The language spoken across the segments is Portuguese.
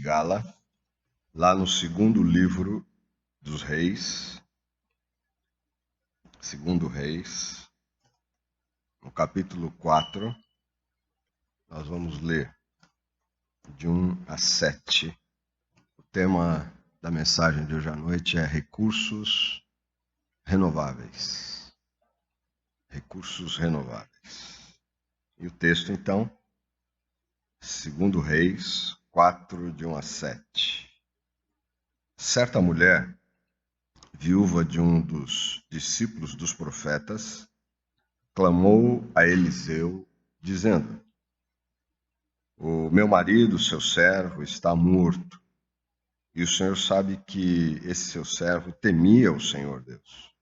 investigá-la lá no segundo livro dos Reis, segundo Reis, no capítulo 4, nós vamos ler de 1 a 7. O tema da mensagem de hoje à noite é recursos renováveis. Recursos renováveis. E o texto, então, segundo Reis 4, de 1 a 7. Certa mulher, viúva de um dos discípulos dos profetas, clamou a Eliseu, dizendo: O meu marido, seu servo, está morto, e o Senhor sabe que esse seu servo temia o Senhor Deus.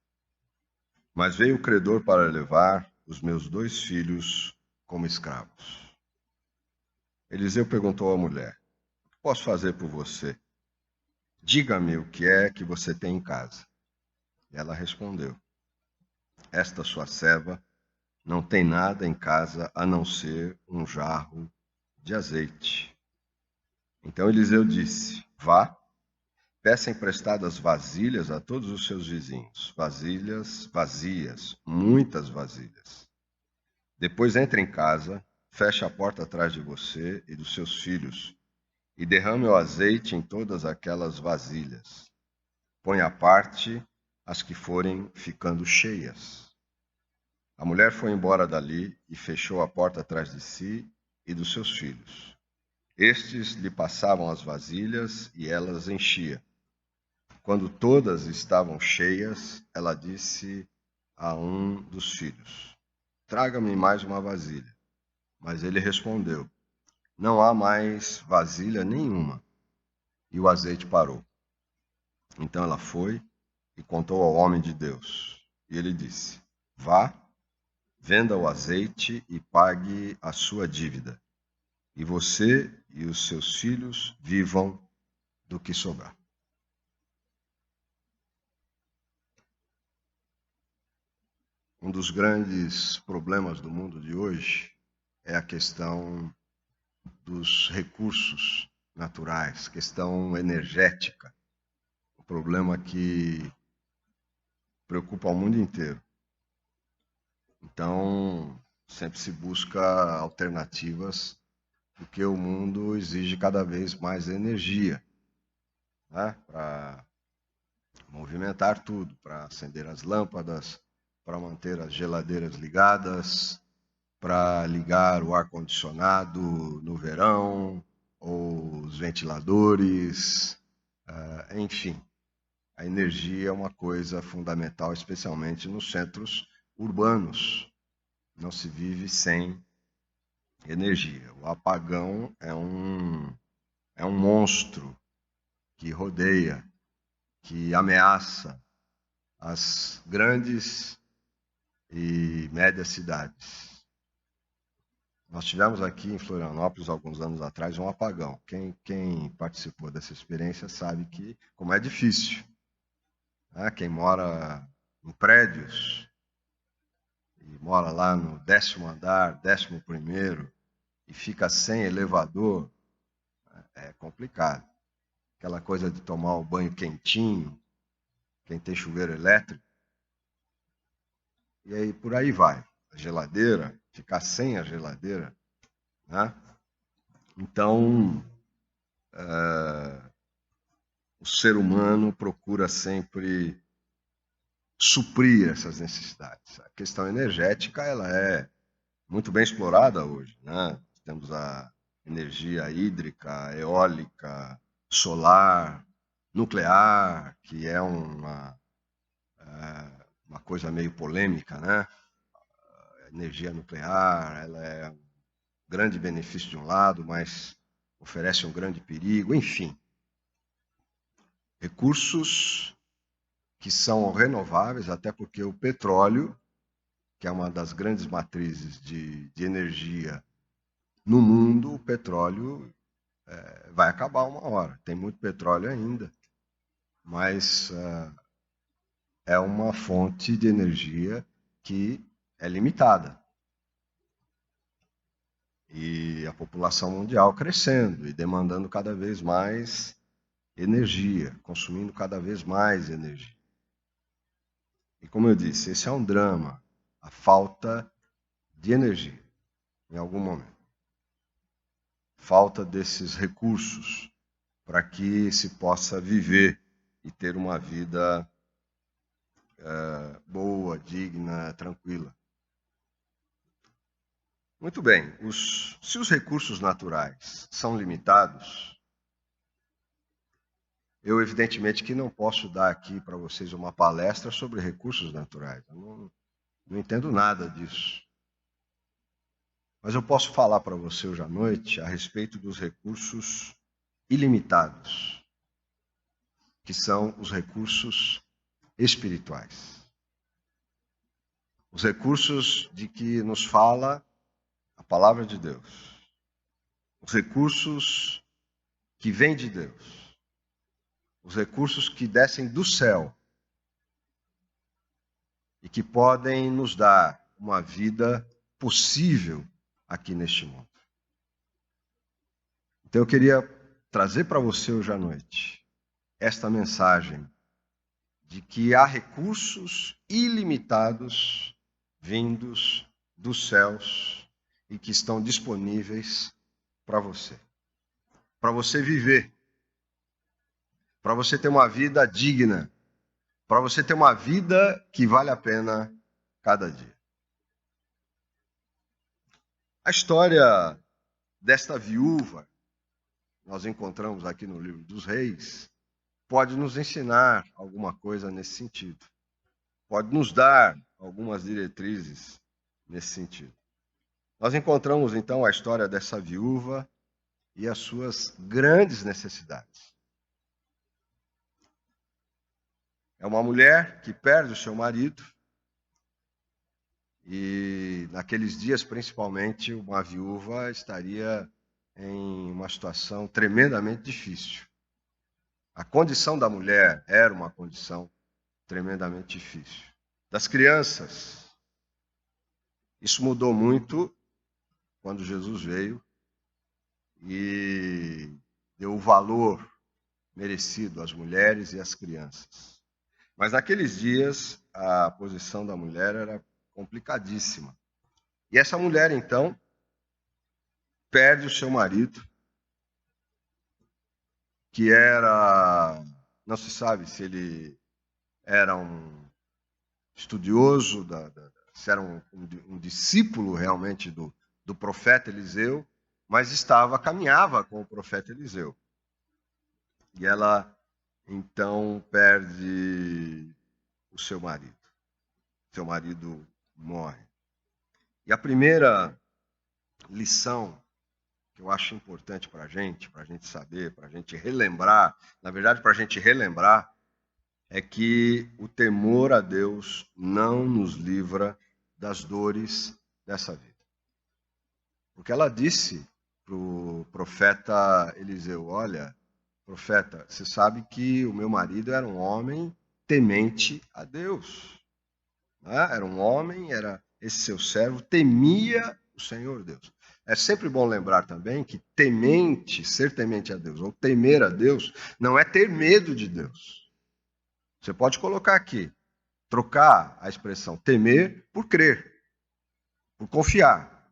Mas veio o credor para levar os meus 2 filhos como escravos. Eliseu perguntou à mulher: O que posso fazer por você? Diga-me o que é que você tem em casa. Ela respondeu: Esta sua serva não tem nada em casa a não ser um jarro de azeite. Então Eliseu disse: Vá, peça emprestadas vasilhas a todos os seus vizinhos, vasilhas vazias, muitas vasilhas. Depois entre em casa, feche a porta atrás de você e dos seus filhos, e derrame o azeite em todas aquelas vasilhas. Ponha à parte as que forem ficando cheias. A mulher foi embora dali e fechou a porta atrás de si e dos seus filhos. Estes lhe passavam as vasilhas e ela as enchia. Quando todas estavam cheias, ela disse a um dos filhos: Traga-me mais uma vasilha. Mas ele respondeu: Não há mais vasilha nenhuma. E o azeite parou. Então ela foi e contou ao homem de Deus. E ele disse: Vá, venda o azeite e pague a sua dívida. E você e os seus filhos vivam do que sobrar. Um dos grandes problemas do mundo de hoje é a questão dos recursos naturais, questão energética, um problema que preocupa o mundo inteiro. Então, sempre se busca alternativas, porque o mundo exige cada vez mais energia, né? Para movimentar tudo, para acender as lâmpadas, para manter as geladeiras ligadas, para ligar o ar-condicionado no verão, ou os ventiladores, enfim. A energia é uma coisa fundamental, especialmente nos centros urbanos. Não se vive sem energia. O apagão é um monstro que rodeia, que ameaça as grandes e médias cidades. Nós tivemos aqui em Florianópolis, alguns anos atrás, um apagão. Quem participou dessa experiência sabe que como é difícil. Né? Quem mora em prédios e mora lá no 10º andar, 11º, e fica sem elevador, é complicado. Aquela coisa de tomar o banho quentinho, quem tem chuveiro elétrico, e aí por aí vai. A geladeira, ficar sem a geladeira, né? Então, o ser humano procura sempre suprir essas necessidades. A questão energética, ela é muito bem explorada hoje, né? Temos a energia hídrica, eólica, solar, nuclear, que é uma coisa meio polêmica, né? A energia nuclear, ela é um grande benefício de um lado, mas oferece um grande perigo, enfim. Recursos que são renováveis, até porque o petróleo, que é uma das grandes matrizes de energia no mundo, o petróleo vai acabar uma hora. Tem muito petróleo ainda, mas é uma fonte de energia que é limitada. E a população mundial crescendo e demandando cada vez mais energia, consumindo cada vez mais energia. E como eu disse, esse é um drama, a falta de energia em algum momento. Falta desses recursos para que se possa viver e ter uma vida boa, digna, tranquila. Muito bem, se os recursos naturais são limitados, eu evidentemente que não posso dar aqui para vocês uma palestra sobre recursos naturais. Eu não entendo nada disso. Mas eu posso falar para você hoje à noite a respeito dos recursos ilimitados, que são os recursos espirituais. Os recursos de que nos fala a palavra de Deus. Os recursos que vêm de Deus. Os recursos que descem do céu e que podem nos dar uma vida possível aqui neste mundo. Então eu queria trazer para você hoje à noite esta mensagem de que há recursos ilimitados vindos dos céus e que estão disponíveis para você viver, para você ter uma vida digna, para você ter uma vida que vale a pena cada dia. A história desta viúva, nós encontramos aqui no livro dos Reis, pode nos ensinar alguma coisa nesse sentido. Pode nos dar algumas diretrizes nesse sentido. Nós encontramos então a história dessa viúva e as suas grandes necessidades. É uma mulher que perde o seu marido e naqueles dias, principalmente, uma viúva estaria em uma situação tremendamente difícil. A condição da mulher era uma condição tremendamente difícil. Das crianças, isso mudou muito quando Jesus veio e deu o valor merecido às mulheres e às crianças. Mas naqueles dias, a posição da mulher era complicadíssima. E essa mulher, então, perde o seu marido, que era, não se sabe se ele era um estudioso, se era um discípulo realmente do profeta Eliseu, mas caminhava com o profeta Eliseu. E ela, então, perde o seu marido. Seu marido morre. E a primeira lição que eu acho importante para a gente saber, para a gente relembrar, na verdade, para a gente relembrar, é que o temor a Deus não nos livra das dores dessa vida. Porque ela disse para o profeta Eliseu: olha, profeta, você sabe que o meu marido era um homem temente a Deus. Né? Era um homem, esse seu servo, temia o Senhor Deus. É sempre bom lembrar também que ser temente a Deus, ou temer a Deus, não é ter medo de Deus. Você pode colocar aqui, trocar a expressão temer por crer, por confiar.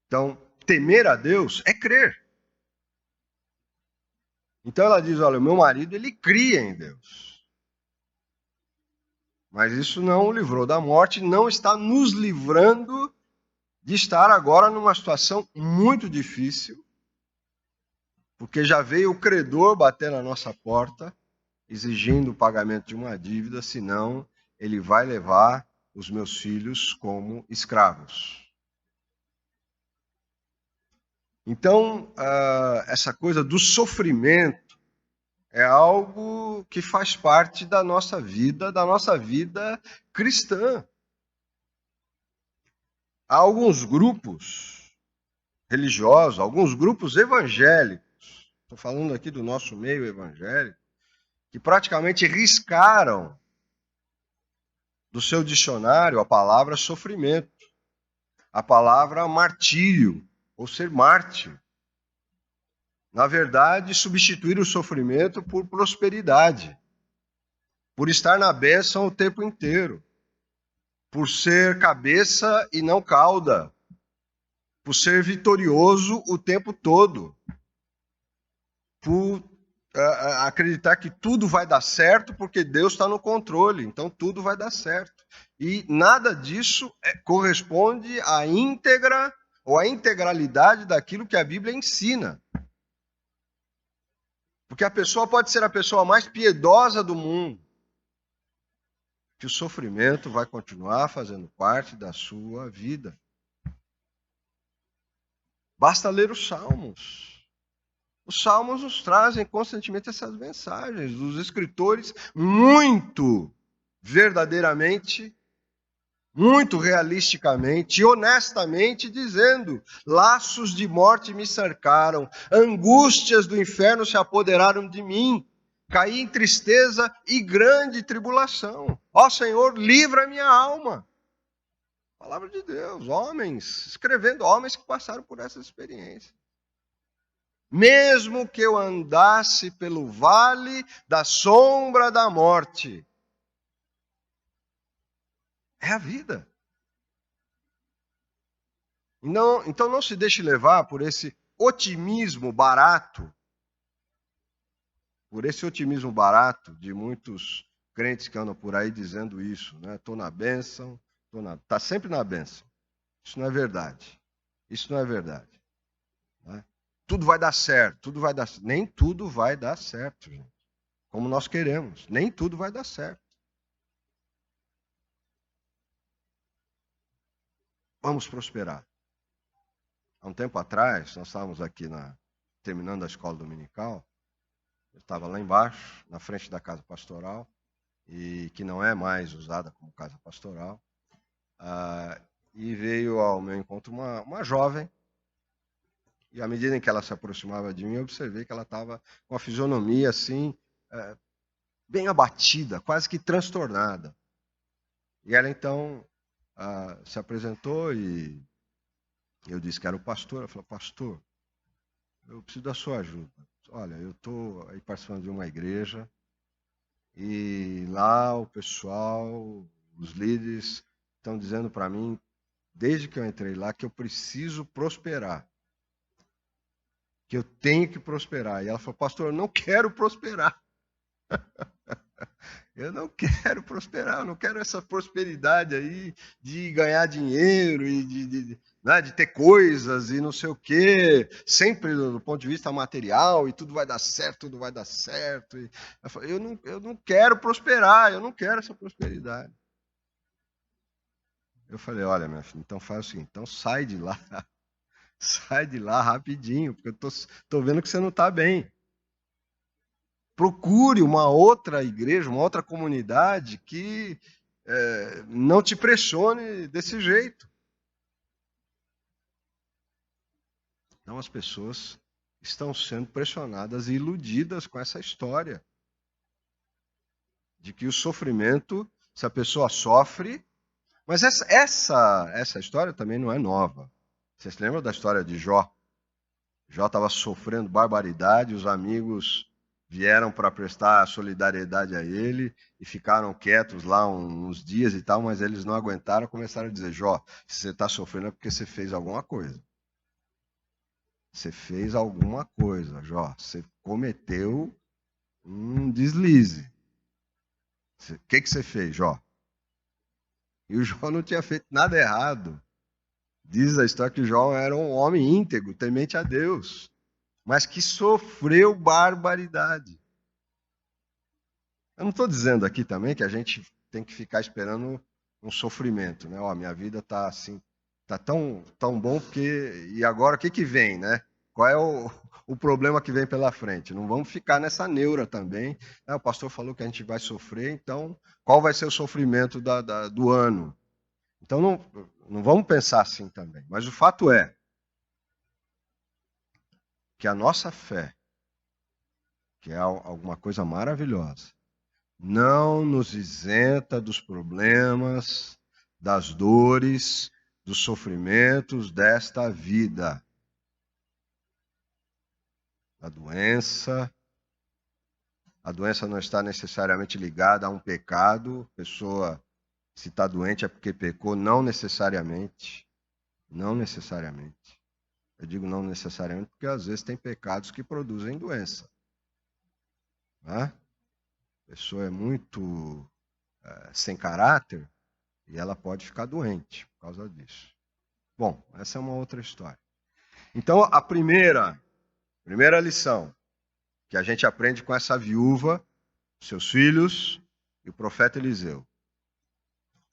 Então, temer a Deus é crer. Então ela diz, olha, o meu marido, ele cria em Deus. Mas isso não o livrou da morte, não está nos livrando de estar agora numa situação muito difícil, porque já veio o credor bater na nossa porta, exigindo o pagamento de uma dívida, senão ele vai levar os meus filhos como escravos. Então, essa coisa do sofrimento é algo que faz parte da nossa vida cristã. Há alguns grupos religiosos, alguns grupos evangélicos, estou falando aqui do nosso meio evangélico, que praticamente riscaram do seu dicionário a palavra sofrimento, a palavra martírio. ou ser mártir. Na verdade, substituir o sofrimento por prosperidade, por estar na bênção o tempo inteiro, por ser cabeça e não cauda, por ser vitorioso o tempo todo, por acreditar que tudo vai dar certo porque Deus está no controle, então tudo vai dar certo. E nada disso corresponde à íntegra ou à integralidade daquilo que a Bíblia ensina. Porque a pessoa pode ser a pessoa mais piedosa do mundo, que o sofrimento vai continuar fazendo parte da sua vida. Basta ler os Salmos. Os Salmos nos trazem constantemente essas mensagens dos escritores muito verdadeiramente, muito realisticamente e honestamente dizendo: laços de morte me cercaram, angústias do inferno se apoderaram de mim, caí em tristeza e grande tribulação. Ó Senhor, livra a minha alma. Palavra de Deus, homens, escrevendo homens que passaram por essa experiência. Mesmo que eu andasse pelo vale da sombra da morte. É a vida. Então não se deixe levar por esse otimismo barato, de muitos crentes que andam por aí dizendo isso, né? Estou na bênção, tá sempre na bênção. Isso não é verdade. Isso não é verdade. Né? Tudo vai dar certo, nem tudo vai dar certo, gente. Como nós queremos, nem tudo vai dar certo. Vamos prosperar. Há um tempo atrás, nós estávamos aqui terminando a escola dominical, eu estava lá embaixo, na frente da casa pastoral, e que não é mais usada como casa pastoral, e veio ao meu encontro uma jovem, e à medida em que ela se aproximava de mim, eu observei que ela estava com a fisionomia assim, bem abatida, quase que transtornada. E ela então se apresentou e eu disse que era o pastor. Ela falou: pastor, eu preciso da sua ajuda. Olha, eu estou aí participando de uma igreja e lá o pessoal, os líderes, estão dizendo para mim, desde que eu entrei lá, que eu preciso prosperar. Que eu tenho que prosperar. E ela falou: pastor, eu não quero prosperar. Eu não quero prosperar, eu não quero essa prosperidade aí de ganhar dinheiro e de ter coisas e não sei o quê, sempre do ponto de vista material, e tudo vai dar certo, tudo vai dar certo. E eu não quero prosperar, eu não quero essa prosperidade. Eu falei: olha, minha filha, então faz o seguinte, então sai de lá rapidinho, porque eu tô vendo que você não está bem. Procure uma outra igreja, uma outra comunidade que não te pressione desse jeito. Então as pessoas estão sendo pressionadas e iludidas com essa história de que o sofrimento, se a pessoa sofre, mas essa história também não é nova. Vocês lembram da história de Jó? Jó estava sofrendo barbaridade, os amigos vieram para prestar solidariedade a ele e ficaram quietos lá uns dias e tal, mas eles não aguentaram, começaram a dizer: Jó, se você está sofrendo é porque você fez alguma coisa. Você fez alguma coisa, Jó. Você cometeu um deslize. O que você fez, Jó? E o Jó não tinha feito nada errado. Diz a história que o Jó era um homem íntegro, temente a Deus, mas que sofreu barbaridade. Eu não estou dizendo aqui também que a gente tem que ficar esperando um sofrimento, né? Ó, minha vida está assim, tá tão bom porque e agora o que vem, né? Qual é o problema que vem pela frente? Não vamos ficar nessa neura também. O pastor falou que a gente vai sofrer, então qual vai ser o sofrimento do ano? Então não vamos pensar assim também. Mas o fato é que a nossa fé, que é alguma coisa maravilhosa, não nos isenta dos problemas, das dores, dos sofrimentos desta vida. a doença. A doença não está necessariamente ligada a um pecado. A pessoa, se está doente, é porque pecou, não necessariamente. Não necessariamente. Eu digo não necessariamente porque às vezes tem pecados que produzem doença. Né? A pessoa é muito sem caráter e ela pode ficar doente por causa disso. Bom, essa é uma outra história. Então, a primeira lição que a gente aprende com essa viúva, seus filhos e o profeta Eliseu.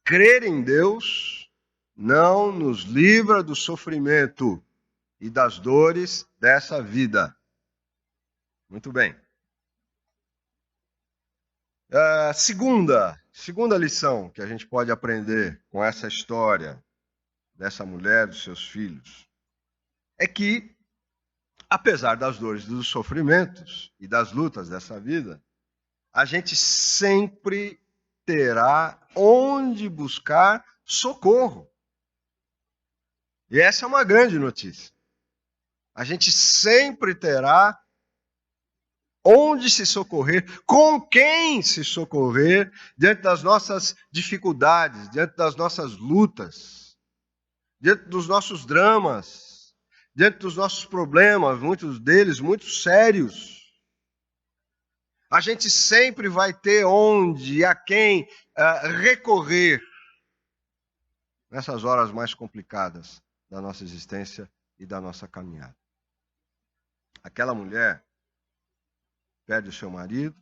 Crer em Deus não nos livra do sofrimento e das dores dessa vida. Muito bem. Segunda lição que a gente pode aprender com essa história dessa mulher, dos seus filhos, é que, apesar das dores, dos sofrimentos e das lutas dessa vida, a gente sempre terá onde buscar socorro. E essa é uma grande notícia. A gente sempre terá onde se socorrer, com quem se socorrer, diante das nossas dificuldades, diante das nossas lutas, diante dos nossos dramas, diante dos nossos problemas, muitos deles muito sérios. A gente sempre vai ter onde e a quem recorrer nessas horas mais complicadas da nossa existência e da nossa caminhada. Aquela mulher perde o seu marido,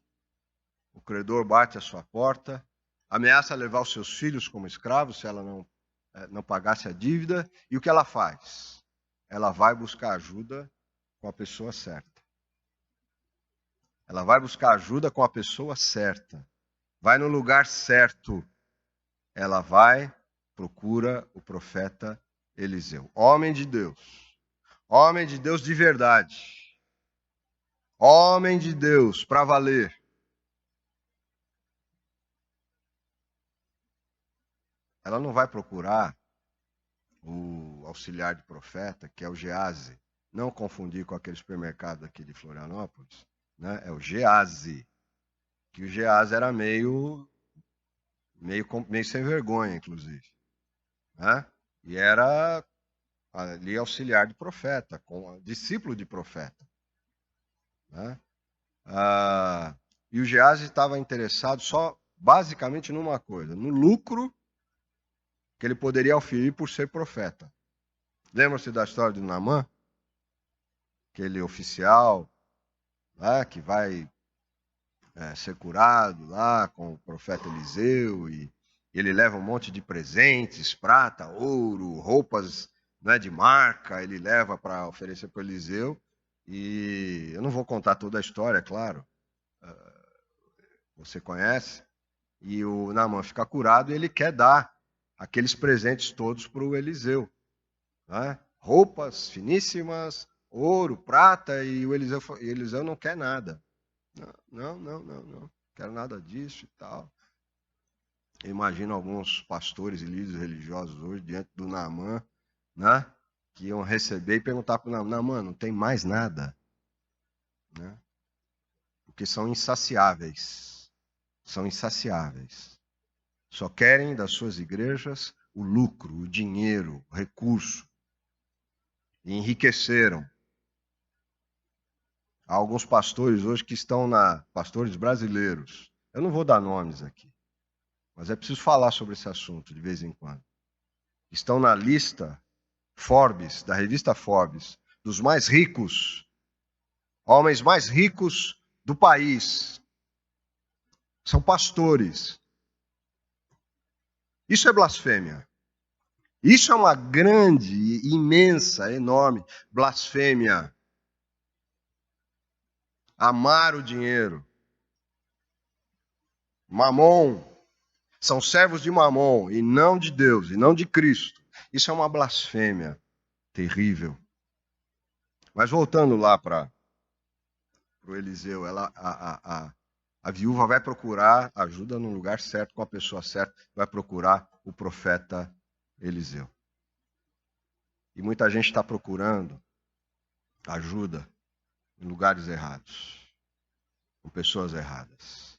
o credor bate à sua porta, ameaça levar os seus filhos como escravos se ela não pagasse a dívida, e o que ela faz? Ela vai buscar ajuda com a pessoa certa. Ela vai buscar ajuda com a pessoa certa. Vai no lugar certo. Ela procura o profeta Eliseu. Homem de Deus de verdade. Homem de Deus, para valer. Ela não vai procurar o auxiliar de profeta, que é o Geazi. Não confundir com aquele supermercado aqui de Florianópolis. Né? É o Geazi. Que o Geazi era meio sem vergonha, inclusive. Né? E era ali auxiliar de profeta, discípulo de profeta. Né? E o Geazi estava interessado só, basicamente, numa coisa, no lucro que ele poderia oferir por ser profeta. Lembra-se da história de Naamã? Aquele oficial lá que vai ser curado lá com o profeta Eliseu e ele leva um monte de presentes, prata, ouro, roupas de marca, ele leva para oferecer para Eliseu. E eu não vou contar toda a história, é claro. Você conhece. E o Naamã fica curado e ele quer dar aqueles presentes todos para o Eliseu. Né? Roupas finíssimas, ouro, prata, e o Eliseu não quer nada. Não quero nada disso e tal. Eu imagino alguns pastores e líderes religiosos hoje diante do Naamã, né? Que iam receber e perguntar para o Naamã, não tem mais nada. Né? Porque são insaciáveis. São insaciáveis. Só querem das suas igrejas o lucro, o dinheiro, o recurso. E enriqueceram. Há alguns pastores hoje que estão pastores brasileiros. Eu não vou dar nomes aqui, mas é preciso falar sobre esse assunto de vez em quando. Estão na lista Forbes, da revista Forbes, dos mais ricos, homens mais ricos do país. São pastores. Isso é blasfêmia. Isso é uma grande, imensa, enorme blasfêmia. Amar o dinheiro. Mamon. São servos de Mamon e não de Deus, e não de Cristo. Isso é uma blasfêmia terrível. Mas voltando lá para o Eliseu, a viúva vai procurar ajuda no lugar certo, com a pessoa certa, vai procurar o profeta Eliseu. E muita gente está procurando ajuda em lugares errados, com pessoas erradas.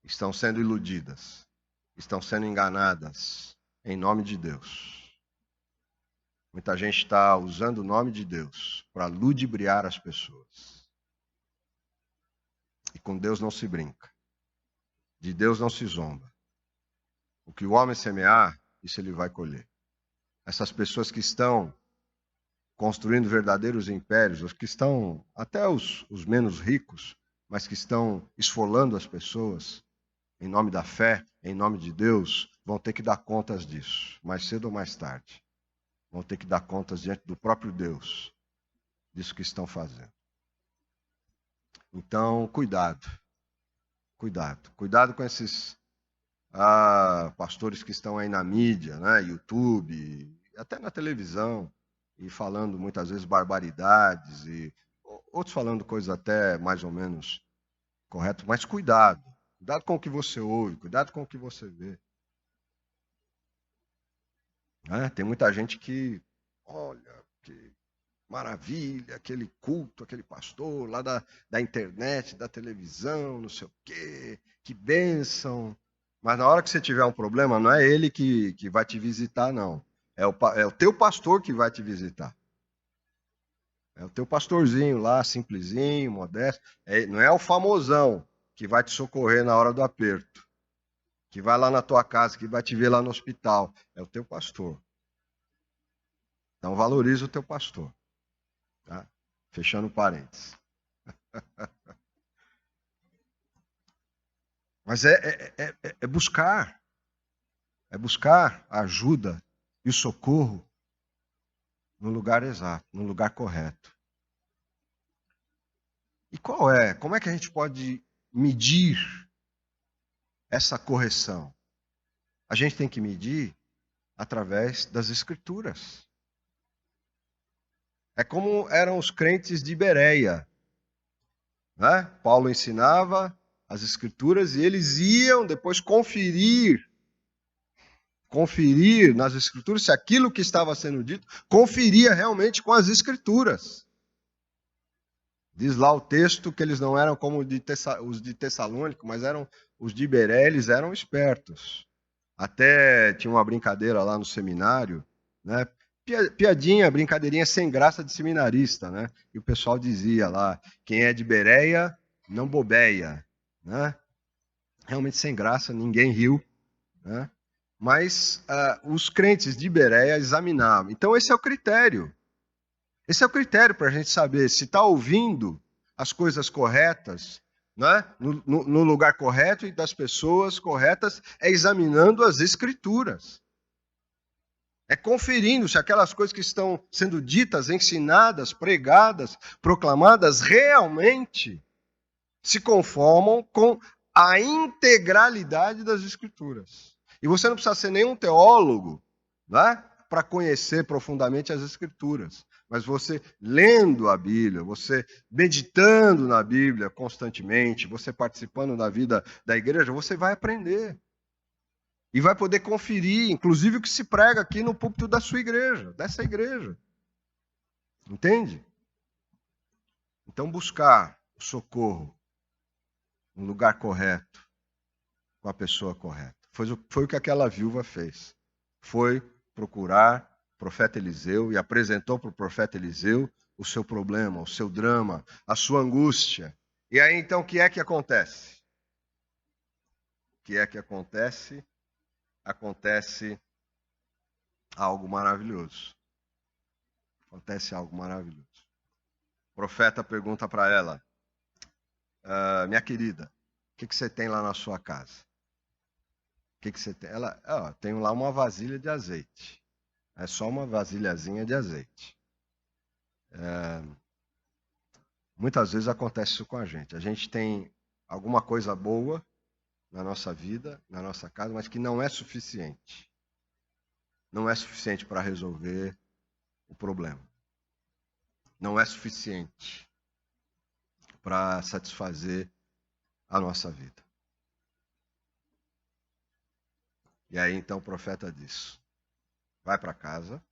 Estão sendo iludidas, estão sendo enganadas em nome de Deus. Muita gente está usando o nome de Deus para ludibriar as pessoas. E com Deus não se brinca. De Deus não se zomba. O que o homem semear, isso ele vai colher. Essas pessoas que estão construindo verdadeiros impérios, os que estão, até os menos ricos, mas que estão esfolando as pessoas, em nome da fé, em nome de Deus, vão ter que dar contas disso, mais cedo ou mais tarde. Vão ter que dar contas diante do próprio Deus, disso que estão fazendo. Então, cuidado. Cuidado. Cuidado com esses pastores que estão aí na mídia, né, YouTube, até na televisão, e falando muitas vezes barbaridades, e outros falando coisas até mais ou menos corretas, mas cuidado. Cuidado com o que você ouve, cuidado com o que você vê. Tem muita gente que, olha, que maravilha, aquele culto, aquele pastor lá da internet, da televisão, não sei o quê, que bênção. Mas na hora que você tiver um problema, não é ele que vai te visitar, não. É o teu pastor que vai te visitar. É o teu pastorzinho lá, simplesinho, modesto. Não é o famosão que vai te socorrer na hora do aperto, que vai lá na tua casa, que vai te ver lá no hospital. É o teu pastor. Então valoriza o teu pastor. Tá? Fechando parênteses. Mas é buscar. É buscar a ajuda e o socorro no lugar exato, no lugar correto. E como é que a gente pode medir essa correção? A gente tem que medir através das Escrituras. É como eram os crentes de Bereia. Né? Paulo ensinava as Escrituras e eles iam depois conferir nas Escrituras se aquilo que estava sendo dito conferia realmente com as Escrituras. Diz lá o texto que eles não eram como os de Tessalônica, mas os de Beré, eles eram espertos. Até tinha uma brincadeira lá no seminário, né? Piadinha, brincadeirinha sem graça de seminarista, né? E o pessoal dizia lá, quem é de Bereia não bobeia, né? Realmente sem graça, ninguém riu, né? Mas os crentes de Bereia examinavam. Então esse é o critério. Esse é o critério para a gente saber se está ouvindo as coisas corretas, né? No lugar correto e das pessoas corretas, é examinando as Escrituras. É conferindo se aquelas coisas que estão sendo ditas, ensinadas, pregadas, proclamadas, realmente se conformam com a integralidade das Escrituras. E você não precisa ser nenhum teólogo, né, para conhecer profundamente as Escrituras. Mas você lendo a Bíblia, você meditando na Bíblia constantemente, você participando da vida da igreja, você vai aprender. E vai poder conferir, inclusive, o que se prega aqui no púlpito da sua igreja, dessa igreja. Entende? Então, buscar o socorro no lugar correto, com a pessoa correta. Foi o que aquela viúva fez. Foi procurar o profeta Eliseu e apresentou para o profeta Eliseu o seu problema, o seu drama, a sua angústia. E aí, então, o que é que acontece? O que é que acontece? Acontece algo maravilhoso. Acontece algo maravilhoso. O profeta pergunta para ela, minha querida, o que você tem lá na sua casa? O que você tem? Ela, tenho lá uma vasilha de azeite. É só uma vasilhazinha de azeite. Muitas vezes acontece isso com a gente. A gente tem alguma coisa boa na nossa vida, na nossa casa, mas que não é suficiente. Não é suficiente para resolver o problema. Não é suficiente para satisfazer a nossa vida. E aí então o profeta diz: vai para casa,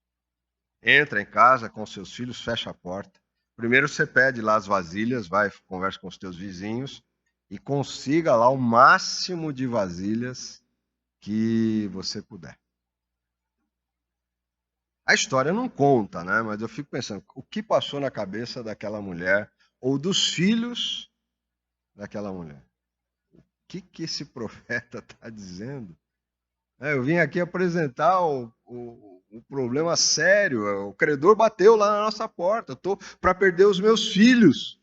entra em casa com seus filhos, fecha a porta, Primeiro você pede lá as vasilhas, vai, conversa com os teus vizinhos e consiga lá o máximo de vasilhas que você puder. A história não conta, né? Mas eu fico pensando, o que passou na cabeça daquela mulher ou dos filhos daquela mulher? O que esse profeta está dizendo? Eu vim aqui apresentar o problema sério. O credor bateu lá na nossa porta. Eu estou para perder os meus filhos.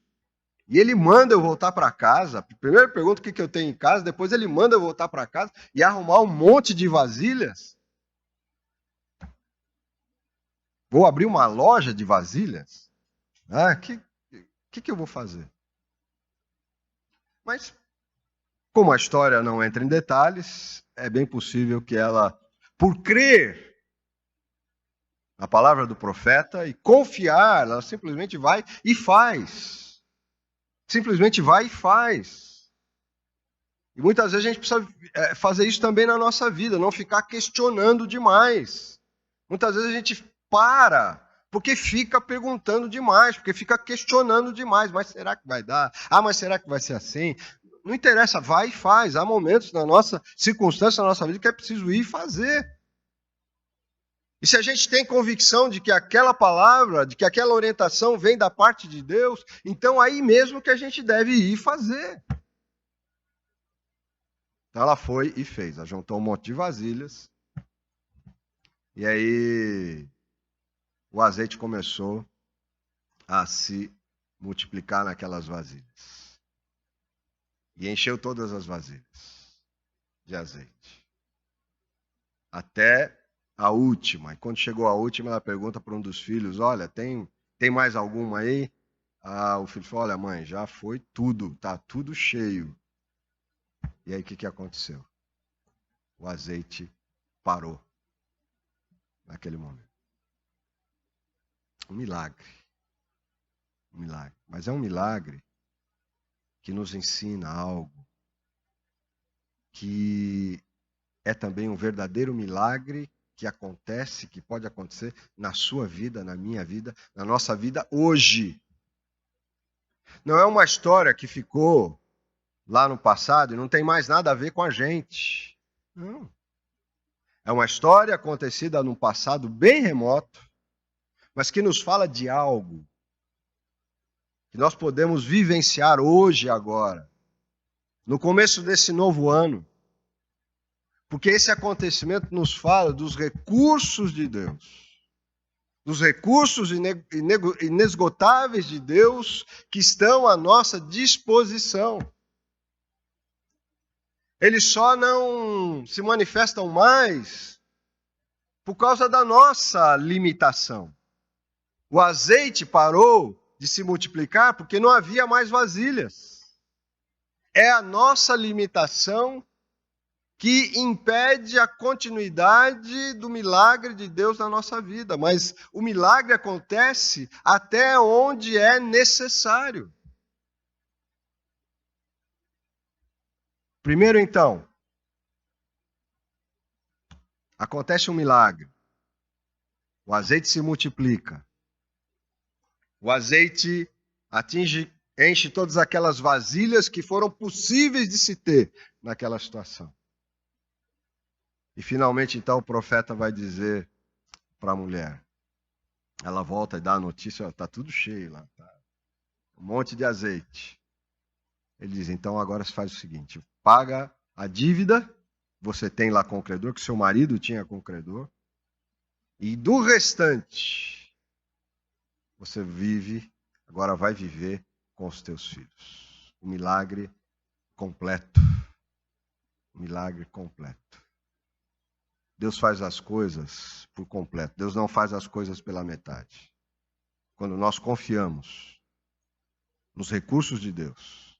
E ele manda eu voltar para casa. Primeiro pergunta o que eu tenho em casa, depois ele manda eu voltar para casa e arrumar um monte de vasilhas. Vou abrir uma loja de vasilhas? O que eu vou fazer? Mas, como a história não entra em detalhes, é bem possível que ela, por crer na palavra do profeta e confiar, ela simplesmente vai e faz. Simplesmente vai e faz. E muitas vezes a gente precisa fazer isso também na nossa vida, não ficar questionando demais. Muitas vezes a gente para, porque fica perguntando demais, porque fica questionando demais. Mas será que vai dar? Mas será que vai ser assim? Não interessa, vai e faz. Há momentos na nossa circunstância, na nossa vida, que é preciso ir e fazer. E se a gente tem convicção de que aquela palavra, de que aquela orientação vem da parte de Deus, então aí mesmo que a gente deve ir fazer. Então ela foi e fez. Ela juntou um monte de vasilhas. E aí o azeite começou a se multiplicar naquelas vasilhas. E encheu todas as vasilhas de azeite. Até a última. E quando chegou a última, ela pergunta para um dos filhos: olha, tem mais alguma aí? O filho falou: olha, mãe, já foi tudo, tá tudo cheio. E aí o que aconteceu? O azeite parou naquele momento. Um milagre. Um milagre. Mas é um milagre que nos ensina algo que é também um verdadeiro milagre que acontece, que pode acontecer na sua vida, na minha vida, na nossa vida hoje. Não é uma história que ficou lá no passado e não tem mais nada a ver com a gente. Não. É uma história acontecida num passado bem remoto, mas que nos fala de algo que nós podemos vivenciar hoje e agora, no começo desse novo ano. Porque esse acontecimento nos fala dos recursos de Deus, dos recursos inesgotáveis de Deus que estão à nossa disposição. Eles só não se manifestam mais por causa da nossa limitação. O azeite parou de se multiplicar porque não havia mais vasilhas. É a nossa limitação que impede a continuidade do milagre de Deus na nossa vida. Mas o milagre acontece até onde é necessário. Primeiro, então, acontece um milagre. O azeite se multiplica. O azeite enche todas aquelas vasilhas que foram possíveis de se ter naquela situação. E finalmente, então, o profeta vai dizer para a mulher. Ela volta e dá a notícia, está tudo cheio lá. Tá? Um monte de azeite. Ele diz, então agora se faz o seguinte, paga a dívida, você tem lá com o credor, que seu marido tinha com o credor, e do restante, você agora vai viver com os teus filhos. O milagre completo. O milagre completo. Deus faz as coisas por completo. Deus não faz as coisas pela metade. Quando nós confiamos nos recursos de Deus,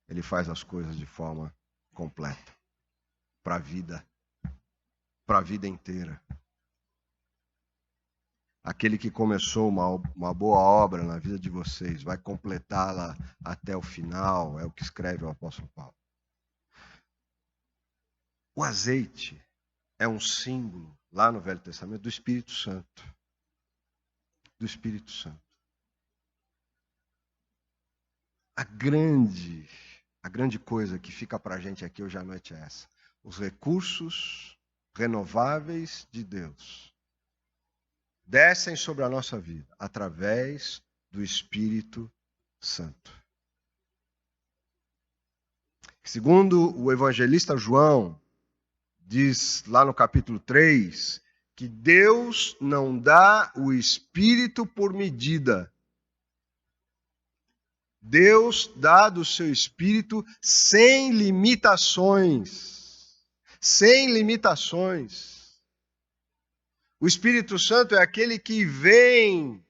Ele faz as coisas de forma completa. Para a vida inteira. Aquele que começou uma boa obra na vida de vocês vai completá-la até o final, é o que escreve o apóstolo Paulo. O azeite é um símbolo, lá no Velho Testamento, do Espírito Santo. Do Espírito Santo. A grande coisa que fica para a gente aqui hoje à noite é essa. Os recursos renováveis de Deus descem sobre a nossa vida através do Espírito Santo. Segundo o evangelista João, diz lá no capítulo 3, que Deus não dá o Espírito por medida. Deus dá do seu Espírito sem limitações. Sem limitações. O Espírito Santo é aquele que vem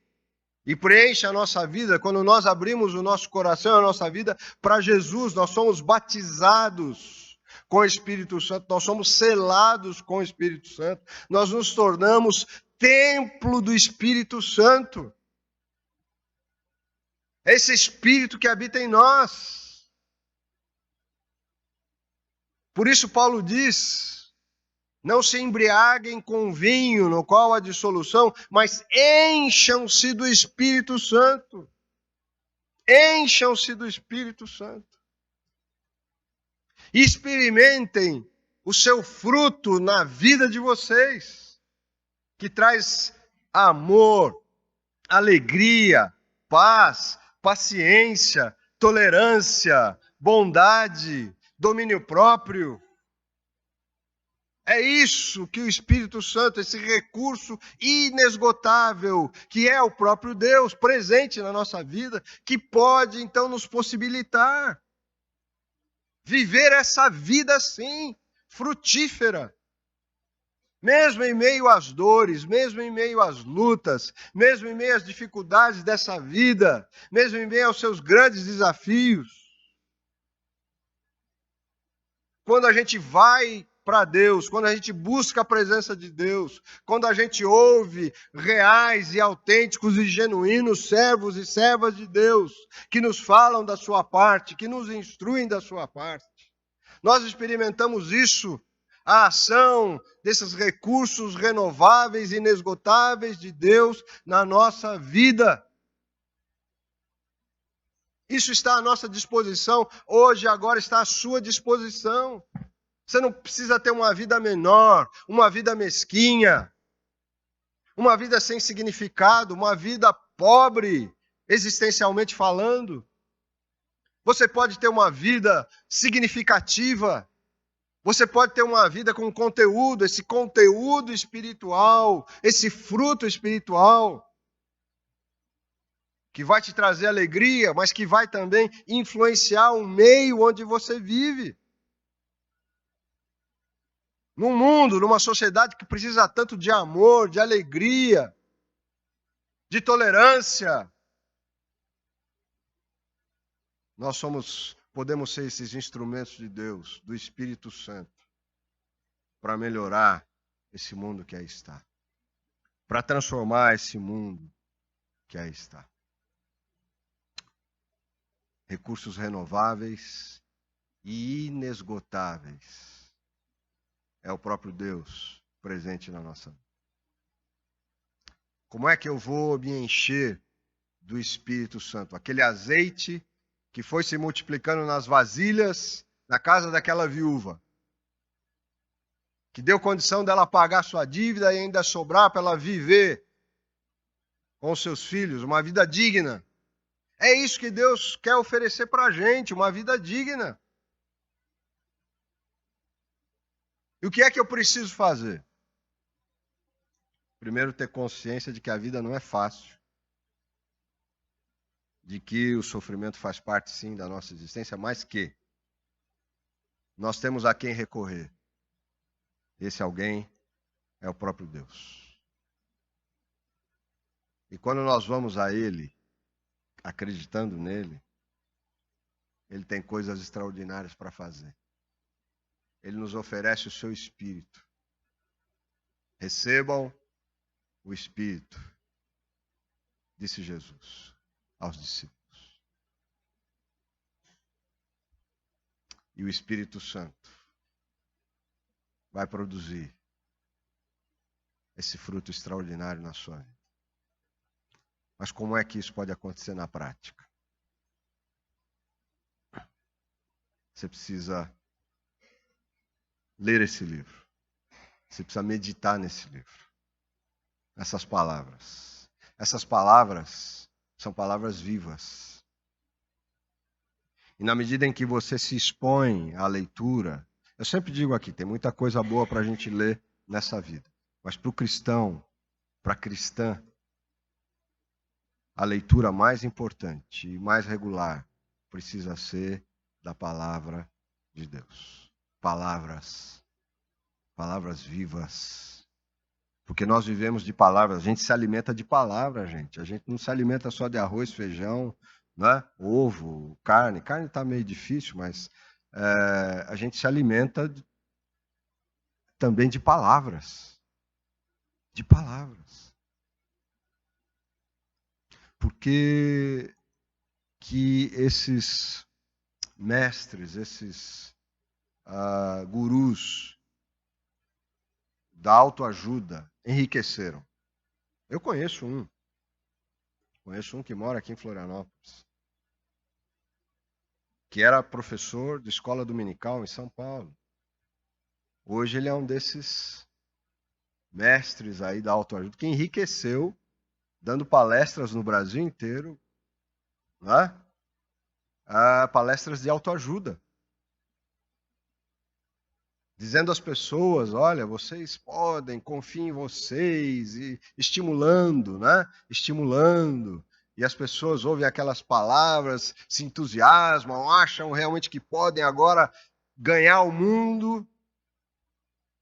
e preenche a nossa vida. Quando nós abrimos o nosso coração, a nossa vida para Jesus, nós somos batizados com o Espírito Santo, nós somos selados com o Espírito Santo, nós nos tornamos templo do Espírito Santo. É esse Espírito que habita em nós. Por isso Paulo diz: não se embriaguem com vinho, no qual há dissolução, mas encham-se do Espírito Santo. Encham-se do Espírito Santo. E experimentem o seu fruto na vida de vocês, que traz amor, alegria, paz, paciência, tolerância, bondade, domínio próprio. É isso que o Espírito Santo, esse recurso inesgotável, que é o próprio Deus presente na nossa vida, que pode então nos possibilitar viver essa vida assim, frutífera. Mesmo em meio às dores, mesmo em meio às lutas, mesmo em meio às dificuldades dessa vida, mesmo em meio aos seus grandes desafios. Quando a gente vai para Deus, quando a gente busca a presença de Deus, quando a gente ouve reais e autênticos e genuínos servos e servas de Deus, que nos falam da sua parte, que nos instruem da sua parte, nós experimentamos isso, a ação desses recursos renováveis e inesgotáveis de Deus na nossa vida. Isso está à nossa disposição, hoje, agora está à sua disposição. Você não precisa ter uma vida menor, uma vida mesquinha, uma vida sem significado, uma vida pobre, existencialmente falando. Você pode ter uma vida significativa. Você pode ter uma vida com conteúdo, esse conteúdo espiritual, esse fruto espiritual, que vai te trazer alegria, mas que vai também influenciar o meio onde você vive. Num mundo, numa sociedade que precisa tanto de amor, de alegria, de tolerância, nós podemos ser esses instrumentos de Deus, do Espírito Santo, para melhorar esse mundo que aí está, para transformar esse mundo que aí está. Recursos renováveis e inesgotáveis. É o próprio Deus presente na nossa vida. Como é que eu vou me encher do Espírito Santo? Aquele azeite que foi se multiplicando nas vasilhas na casa daquela viúva, que deu condição dela pagar sua dívida e ainda sobrar para ela viver com seus filhos, uma vida digna. É isso que Deus quer oferecer para a gente, uma vida digna. E o que é que eu preciso fazer? Primeiro, ter consciência de que a vida não é fácil. De que o sofrimento faz parte, sim, da nossa existência, mas que nós temos a quem recorrer. Esse alguém é o próprio Deus. E quando nós vamos a Ele, acreditando nele, Ele tem coisas extraordinárias para fazer. Ele nos oferece o seu Espírito. Recebam o Espírito, disse Jesus aos discípulos. E o Espírito Santo vai produzir esse fruto extraordinário na sua vida. Mas como é que isso pode acontecer na prática? você precisa ler esse livro. Você precisa meditar nesse livro. Essas palavras. Essas palavras são palavras vivas. E na medida em que você se expõe à leitura, eu sempre digo aqui, tem muita coisa boa para a gente ler nessa vida. Mas para o cristão, para a cristã, a leitura mais importante e mais regular precisa ser da palavra de Deus. Palavras vivas. Porque nós vivemos de palavras, a gente se alimenta de palavras, gente. A gente não se alimenta só de arroz, feijão, né? Ovo, carne. Carne está meio difícil, mas a gente se alimenta também de palavras. De palavras. Porque que esses mestres, esses gurus da autoajuda enriqueceram. Eu conheço um que mora aqui em Florianópolis, que era professor de escola dominical em São Paulo. Hoje ele é um desses mestres aí da autoajuda que enriqueceu, dando palestras no Brasil inteiro, né? Palestras de autoajuda. Dizendo às pessoas, olha, vocês podem, confiem em vocês, e estimulando, né? Estimulando. E as pessoas ouvem aquelas palavras, se entusiasmam, acham realmente que podem agora ganhar o mundo.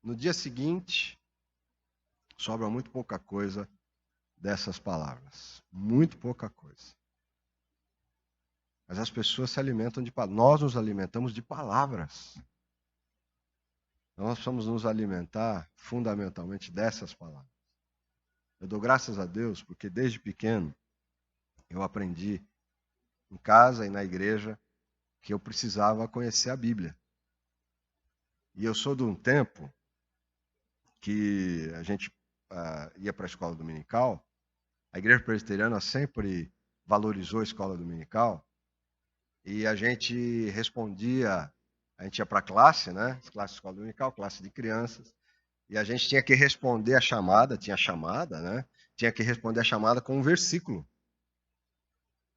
No dia seguinte, sobra muito pouca coisa dessas palavras. Muito pouca coisa. Mas as pessoas se alimentam de palavras. Nós nos alimentamos de palavras. Nós vamos nos alimentar fundamentalmente dessas palavras. Eu dou graças a Deus porque desde pequeno eu aprendi em casa e na igreja que eu precisava conhecer a Bíblia. E eu sou de um tempo que a gente ia para a escola dominical. A igreja presbiteriana sempre valorizou a escola dominical e a gente respondia, a gente ia para a classe, né? Classe de escola dominical, classe de crianças. E a gente tinha que responder a chamada, tinha chamada, né? Tinha que responder a chamada com um versículo.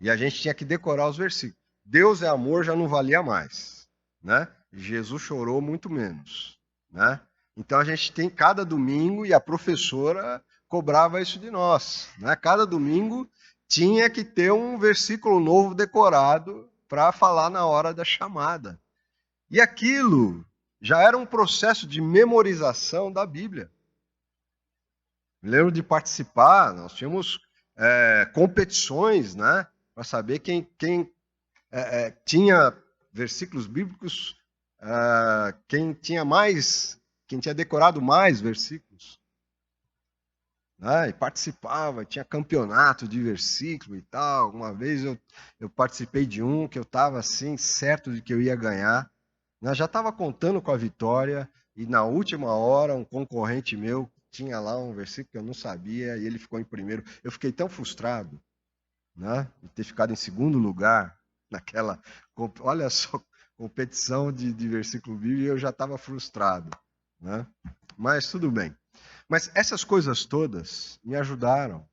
E a gente tinha que decorar os versículos. Deus é amor já não valia mais, né? Jesus chorou muito menos, né? Então a gente tem cada domingo e a professora cobrava isso de nós, né? Cada domingo tinha que ter um versículo novo decorado para falar na hora da chamada. E aquilo já era um processo de memorização da Bíblia. Me lembro de participar, nós tínhamos competições, né, para saber quem tinha versículos bíblicos, quem tinha decorado mais versículos. Né, e participava, tinha campeonato de versículo e tal. Uma vez eu participei de um que eu estava assim, certo de que eu ia ganhar. Eu já estava contando com a vitória e na última hora um concorrente meu tinha lá um versículo que eu não sabia e ele ficou em primeiro. Eu fiquei tão frustrado, né, de ter ficado em segundo lugar naquela, olha só, competição de versículo bíblico e eu já estava frustrado, né? Mas tudo bem. Mas essas coisas todas me ajudaram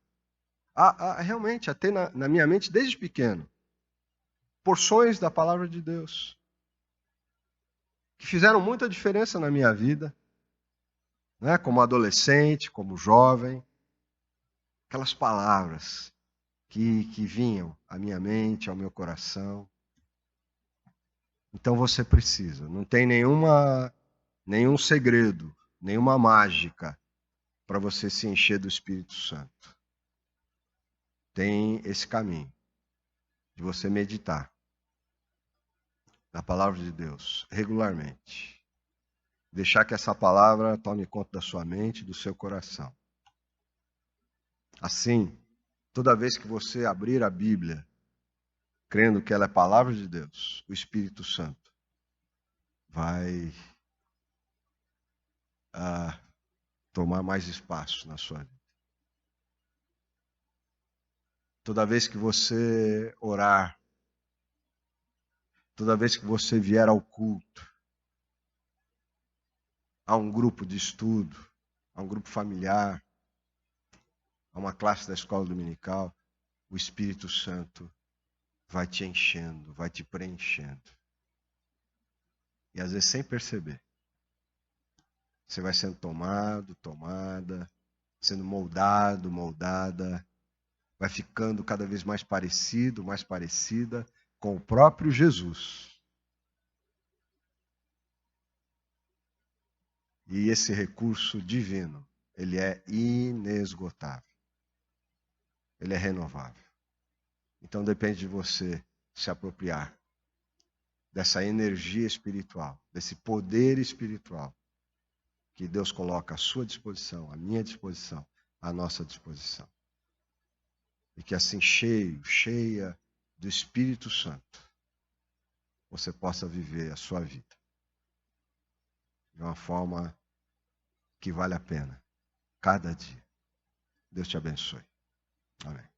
a realmente a ter na minha mente desde pequeno porções da palavra de Deus que fizeram muita diferença na minha vida, né? Como adolescente, como jovem, aquelas palavras que vinham à minha mente, ao meu coração. Então você precisa, não tem nenhum segredo, nenhuma mágica para você se encher do Espírito Santo. Tem esse caminho de você meditar na palavra de Deus regularmente. Deixar que essa palavra tome conta da sua mente e do seu coração. Assim, toda vez que você abrir a Bíblia, crendo que ela é a palavra de Deus, o Espírito Santo vai tomar mais espaço na sua vida. Toda vez que você orar, Toda vez que você vier ao culto, a um grupo de estudo, a um grupo familiar, a uma classe da escola dominical, o Espírito Santo vai te enchendo, vai te preenchendo. E às vezes sem perceber, você vai sendo tomado, tomada, sendo moldado, moldada, vai ficando cada vez mais parecido, mais parecida com o próprio Jesus. E esse recurso divino, ele é inesgotável. Ele é renovável. Então depende de você se apropriar dessa energia espiritual, desse poder espiritual que Deus coloca à sua disposição, à minha disposição, à nossa disposição. E que assim cheia do Espírito Santo, você possa viver a sua vida de uma forma que vale a pena, cada dia. Deus te abençoe. Amém.